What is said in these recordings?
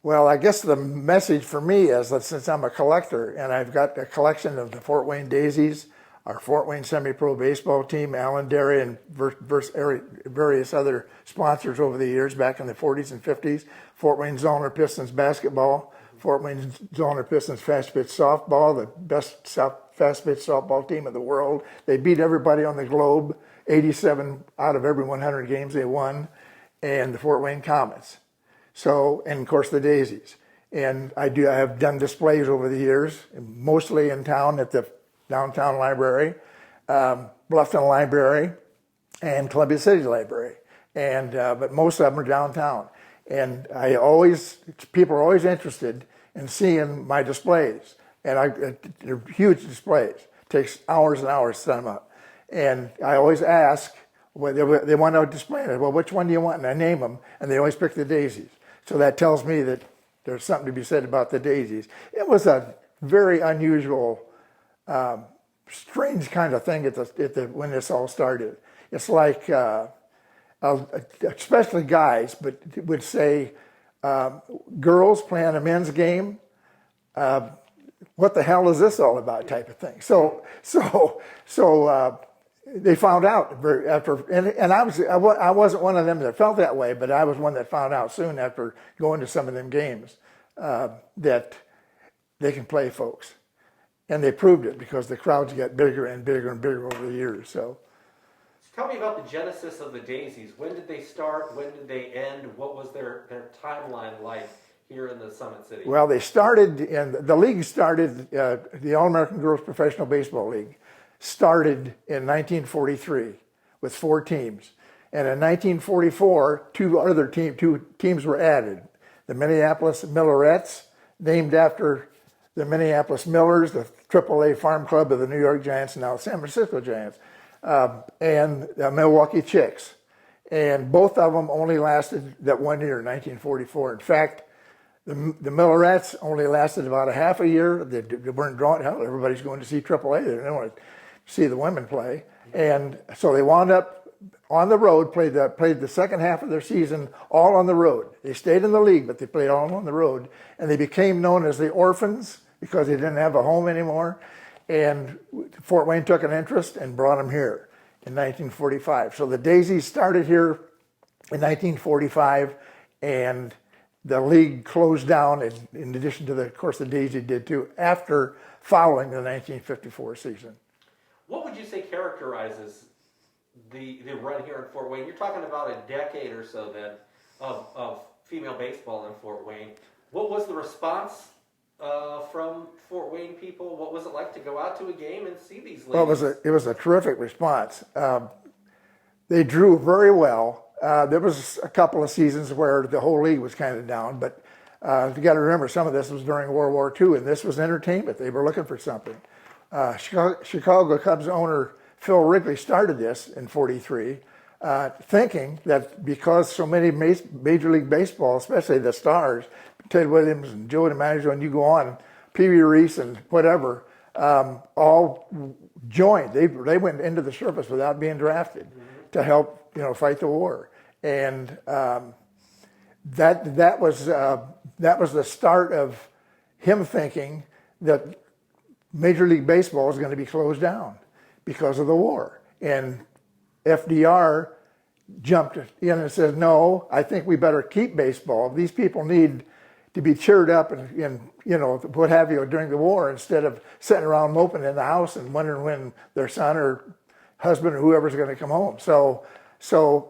Well, I guess the message for me is that since I'm a collector and I've got a collection of the Fort Wayne Daisies, our Fort Wayne semi-pro baseball team, Allen Dairy, and various other sponsors over the years back in the 40s and 50s, Fort Wayne Zollner Pistons basketball, Fort Wayne Zollner Pistons fast pitch softball, the best fast pitch softball team in the world. They beat everybody on the globe, 87 out of every 100 games they won, and the Fort Wayne Comets. So, and of course the Daisies. And I have done displays over the years, mostly in town at the downtown library, Bluffton Library, and Columbia City Library. And but most of them are downtown. And people are always interested in seeing my displays. And they're huge displays. It takes hours and hours to set them up. And I always ask, they want to display it. Well, which one do you want? And I name them, and they always pick the Daisies. So that tells me that there's something to be said about the Daisies. It was a very unusual, strange kind of thing when this all started. It's like, especially guys, but would say, girls playing a men's game, what the hell is this all about type of thing. So they found out and I wasn't one of them that felt that way, but I was one that found out soon after going to some of them games that they can play, folks. And they proved it because the crowds got bigger and bigger and bigger over the years. So tell me about the genesis of the Daisies. When did they start? When did they end? What was their timeline like here in the Summit City? Well, the league started, the All-American Girls Professional Baseball League started in 1943 with 4 teams. And in 1944, two teams were added. The Minneapolis Millerettes, named after the Minneapolis Millers, the AAA farm club of the New York Giants and now San Francisco Giants, and the Milwaukee Chicks. And both of them only lasted that 1 year, 1944. In fact, the Millerettes only lasted about a half a year. They weren't drawn. Hell, everybody's going to see AAA. They didn't want to see the women play. And so they wound up on the road, played the second half of their season all on the road. They stayed in the league, but they played all on the road. And they became known as the Orphans because they didn't have a home anymore. And Fort Wayne took an interest and brought them here in 1945. So the Daisies started here in 1945, and the league closed down, in addition to, of course, the Daisy did too, following the 1954 season. What would you say characterizes the run here in Fort Wayne? You're talking about a decade or so then of female baseball in Fort Wayne. What was the response from Fort Wayne people? What was it like to go out to a game and see these ladies? Well, it was a terrific response. They drew very well. There was a couple of seasons where the whole league was kind of down, but you got to remember some of this was during World War II, and this was entertainment. They were looking for something. Chicago Cubs owner Phil Wrigley started this in '43, thinking that because so many Major League Baseball, especially the stars, Ted Williams and Joe DiMaggio, and you go on, Pee Wee Reese and whatever, all joined. They went into the service without being drafted to help fight the war, and that was the start of him thinking that Major League Baseball is going to be closed down because of the war. And FDR jumped in and said, no, I think we better keep baseball. These people need to be cheered up and what have you during the war, instead of sitting around moping in the house and wondering when their son or husband or whoever's going to come home. So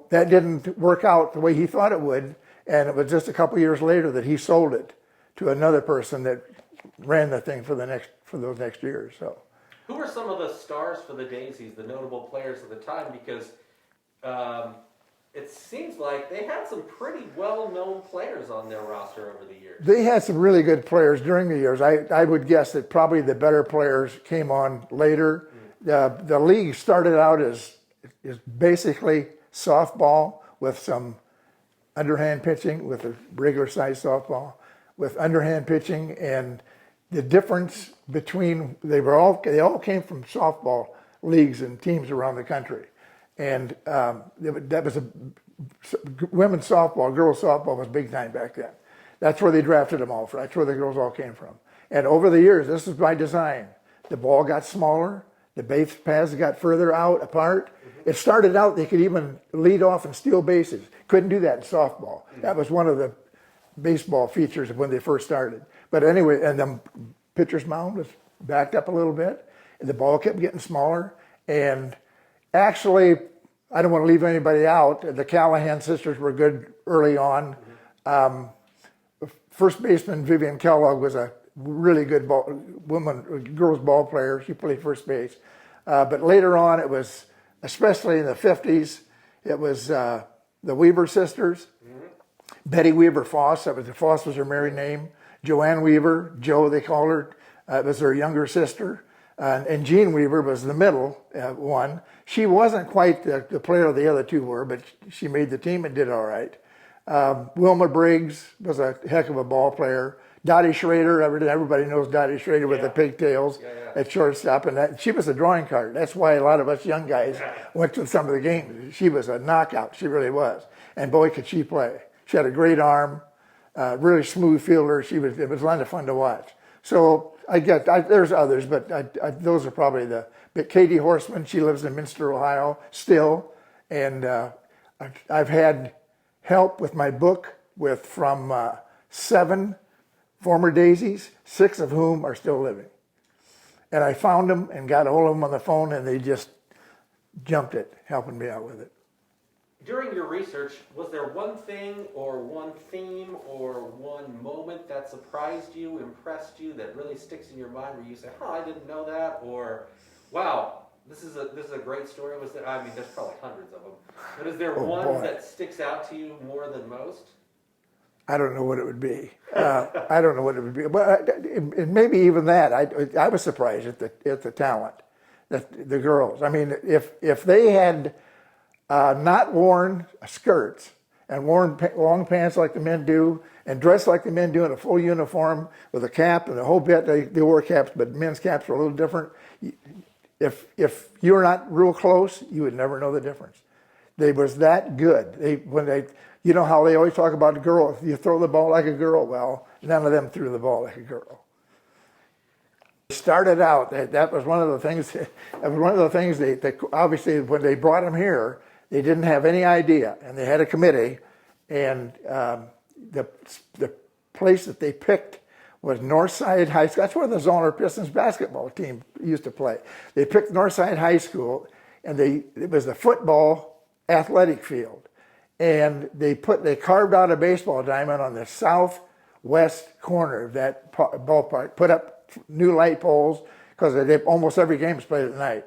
that didn't work out the way he thought it would. And it was just a couple years later that he sold it to another person that ran the thing for those next years. So, who were some of the stars for the Daisies, the notable players of the time? Because it seems like they had some pretty well-known players on their roster over the years. They had some really good players during the years. I would guess that probably the better players came on later. The league started out as basically softball with some underhand pitching, with a regular size softball, with underhand pitching, and the difference between they all came from softball leagues and teams around the country, and that was women's softball, girls softball was big time back then. That's where they drafted them all from. That's where the girls all came from. And over the years, this is by design. The ball got smaller. The base paths got further out apart. It started out they could even lead off and steal bases. Couldn't do that in softball. That was one of the baseball features of when they first started. But anyway, and the pitcher's mound was backed up a little bit. And the ball kept getting smaller. And actually, I don't want to leave anybody out. The Callahan sisters were good early on. First baseman Vivian Kellogg was a really good girls ball player. She played first base. But later on, it was, especially in the 50s, it was the Weaver sisters. Betty Weaver Foss, Foss was her married name. Joanne Weaver, Joe they called her, was her younger sister. And Jean Weaver was the middle one. She wasn't quite the player the other two were, but she made the team and did all right. Wilma Briggs was a heck of a ball player. Dottie Schrader, everybody knows Dottie Schrader with the pigtails at shortstop, and she was a drawing card. That's why a lot of us young guys went to some of the games. She was a knockout, she really was. And boy, could she play. She had a great arm, really smooth fielder. It was a lot of fun to watch. So there's others, but those are probably but Katie Horseman, she lives in Minster, Ohio, still, and I've had help with my book from 7 former Daisies, 6 of whom are still living. And I found them and got a hold of them on the phone, and they just jumped it, helping me out with it. During your research, was there one thing or one theme or one moment that surprised you, impressed you, that really sticks in your mind where you say, I didn't know that, or wow, this is a great story? There's probably hundreds of them. But is there one that sticks out to you more than most? I don't know what it would be. I don't know what it would be. But and maybe even that. I was surprised at the talent, that the girls. I mean, if they had not worn skirts and worn long pants like the men do, and dressed like the men do in a full uniform with a cap and the whole bit, they wore caps, but men's caps were a little different. If you're not real close, you would never know the difference. They was that good. You know how they always talk about a girl, if you throw the ball like a girl, well, none of them threw the ball like a girl. They started out, that was one of the things, they obviously when they brought them here, they didn't have any idea, and they had a committee, and the place that they picked was Northside High School. That's where the Zollner Pistons basketball team used to play. They picked Northside High School, and it was the football athletic field. And they carved out a baseball diamond on the southwest corner of that ballpark, put up new light poles, because almost every game is played at night.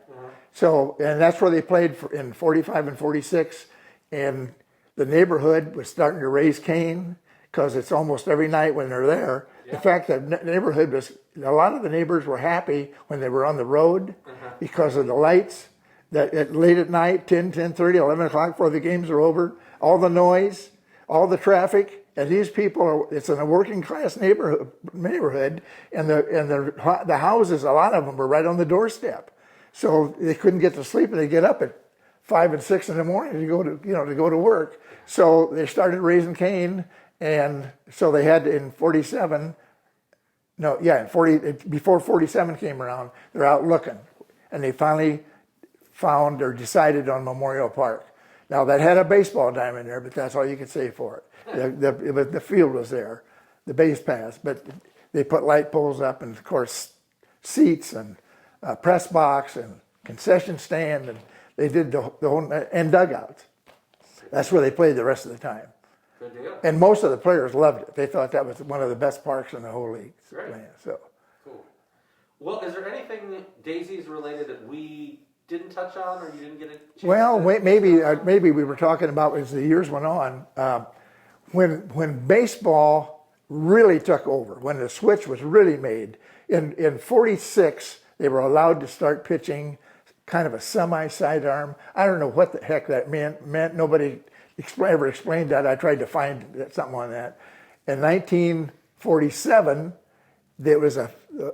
So, and that's where they played in 45 and 46. And the neighborhood was starting to raise Cain, because it's almost every night when they're there. In fact, the neighborhood a lot of the neighbors were happy when they were on the road because of the lights. That late at night, 10:30, 11 o'clock before the games are over, all the noise, all the traffic, and these people it's in a working class neighborhood, and the houses, a lot of them were right on the doorstep, so they couldn't get to sleep, and they get up at 5 and 6 in the morning to go to work. So they started raising Cain, and so they had in 47. Before 47 came around, they're out looking, and they finally found or decided on Memorial Park. Now that had a baseball diamond there, but that's all you could say for it. The field was there, the base paths, but they put light poles up, and of course seats and press box and concession stand, and they did the whole, and dugouts. That's where they played the rest of the time. Good deal. And most of the players loved it. They thought that was one of the best parks in the whole league. Great. So. Cool. Well, is there anything Daisies related that we didn't touch on, or you didn't get a chance? Well, maybe we were talking about as the years went on, when baseball really took over, when the switch was really made. In 46, they were allowed to start pitching kind of a semi-sidearm. I don't know what the heck that meant. Nobody ever explained that. I tried to find something on that. In 1947, there was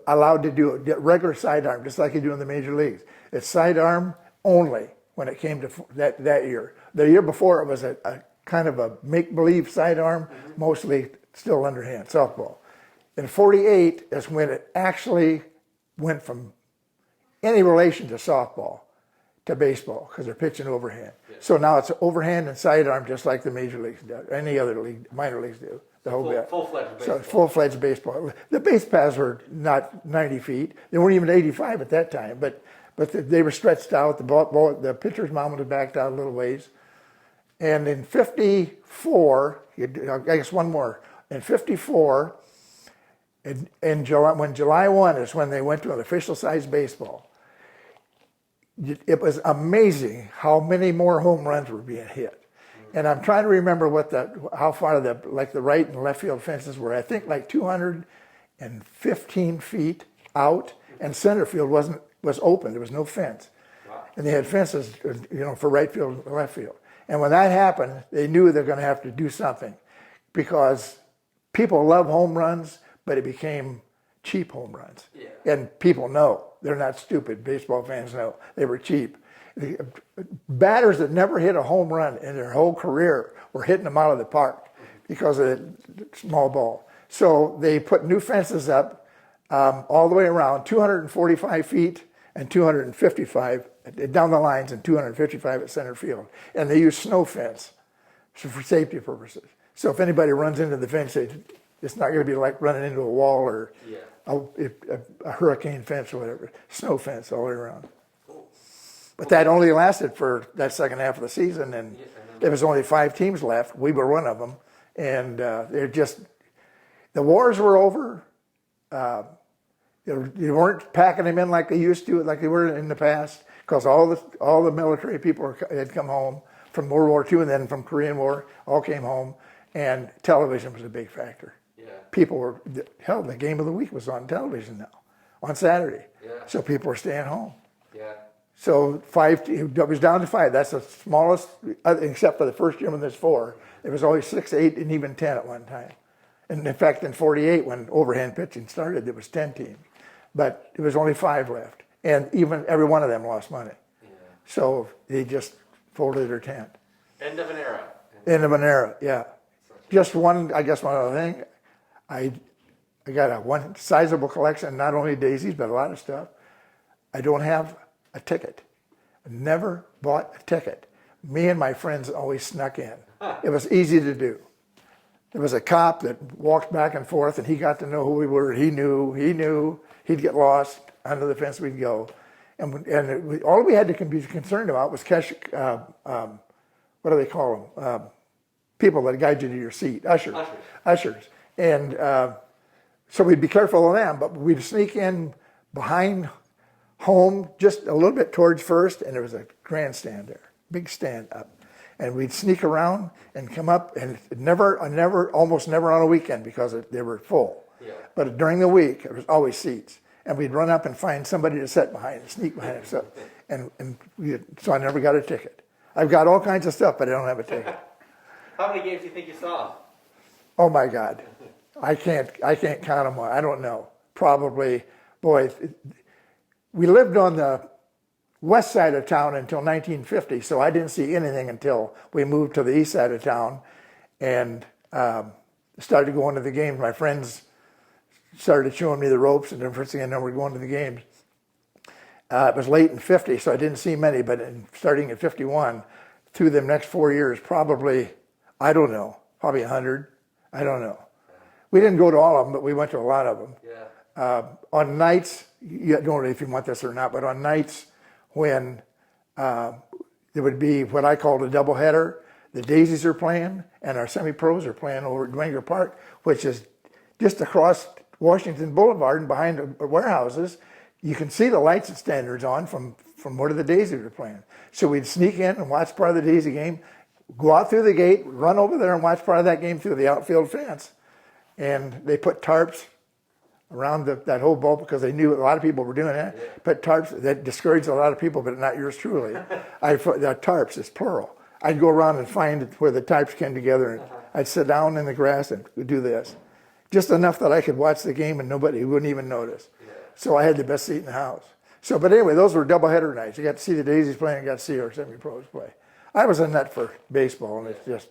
allowed to do a regular sidearm, just like you do in the major leagues. It's sidearm only when it came to that year. The year before, it was a kind of a make-believe sidearm, mostly still underhand, softball. In 48 is when it actually went from any relation to softball to baseball, because they're pitching overhand. Yeah. So now it's overhand and sidearm, just like the major leagues do, any other league, minor leagues do. The whole bit. Full-fledged baseball. So full-fledged baseball. The base paths were not 90 feet. They weren't even 85 at that time, but they were stretched out. The pitcher's mound was backed out a little ways. And in 54, I guess one more. In 54, in July, when July 1 is when they went to an official size baseball, it was amazing how many more home runs were being hit. And I'm trying to remember how far the right and left field fences were. I think like 215 feet out, and center field was open. There was no fence. Wow. And they had fences, for right field and left field. And when that happened, they knew they're going to have to do something, because people love home runs, but it became cheap home runs. Yeah. And people know. They're not stupid. Baseball fans know. They were cheap. The batters that never hit a home run in their whole career were hitting them out of the park because of the small ball. So they put new fences up all the way around, 245 feet and 255 down the lines and 255 at center field. And they use snow fence for safety purposes. So if anybody runs into the fence, it's not going to be like running into a wall or a hurricane fence or whatever. Snow fence all the way around. But that only lasted for that second half of the season, and there was only 5 teams left. We were one of them, and the wars were over. You weren't packing them in like they used to, like they were in the past, because all the military people had come home from World War II and then from Korean War, all came home, and television was a big factor. Yeah. People were, the game of the week was on television now, on Saturday. Yeah. So people were staying home. Yeah. So it was down to 5. That's the smallest, except for the first year when there's 4. There was always 6, 8, and even 10 at one time. And in fact, in 48, when overhand pitching started, there was 10 teams. But there was only 5 left. And even every one of them lost money. Yeah. So they just folded their tent. End of an era. End of an era, yeah. Just one other thing. I got one sizable collection, not only daisies, but a lot of stuff. I don't have a ticket. I never bought a ticket. Me and my friends always snuck in. It was easy to do. There was a cop that walked back and forth, and he got to know who we were. He knew. He'd get lost. Under the fence we'd go. All we had to be concerned about was what do they call them? People that guide you to your seat. Ushers. And so we'd be careful of them, but we'd sneak in behind home, just a little bit towards first, and there was a grandstand there, big stand up. And we'd sneak around and come up, and almost never on a weekend because they were full. Yeah. But during the week, there was always seats. And we'd run up and find somebody to sit behind, sneak behind us. So I never got a ticket. I've got all kinds of stuff, but I don't have a ticket. How many games do you think you saw? Oh my God. I can't count them all. I don't know. Probably, we lived on the west side of town until 1950, so I didn't see anything until we moved to the east side of town and started going to the games. My friends started showing me the ropes, and the first thing I know, we're going to the games. It was late in 50, so I didn't see many, but starting at 51, through the next 4 years, probably 100. I don't know. We didn't go to all of them, but we went to a lot of them. Yeah. On nights, I don't know if you want this or not, but on nights when there would be what I called a doubleheader, the Daisies are playing, and our semi-pros are playing over at Dwenger Park, which is just across Washington Boulevard and behind the warehouses. You can see the lights and standards on from where the Daisies are playing. So we'd sneak in and watch part of the Daisy game, go out through the gate, run over there and watch part of that game through the outfield fence. And they put tarps around that whole ball because they knew a lot of people were doing that. Yeah. Put tarps, that discouraged a lot of people, but not yours truly. The tarps is plural. I'd go around and find where the tarps came together, and I'd sit down in the grass and do this. Just enough that I could watch the game and nobody wouldn't even notice. Yeah. So I had the best seat in the house. But anyway, those were doubleheader nights. You got to see the Daisies play and you got to see our semi-pros play. I was a nut for baseball, and it's just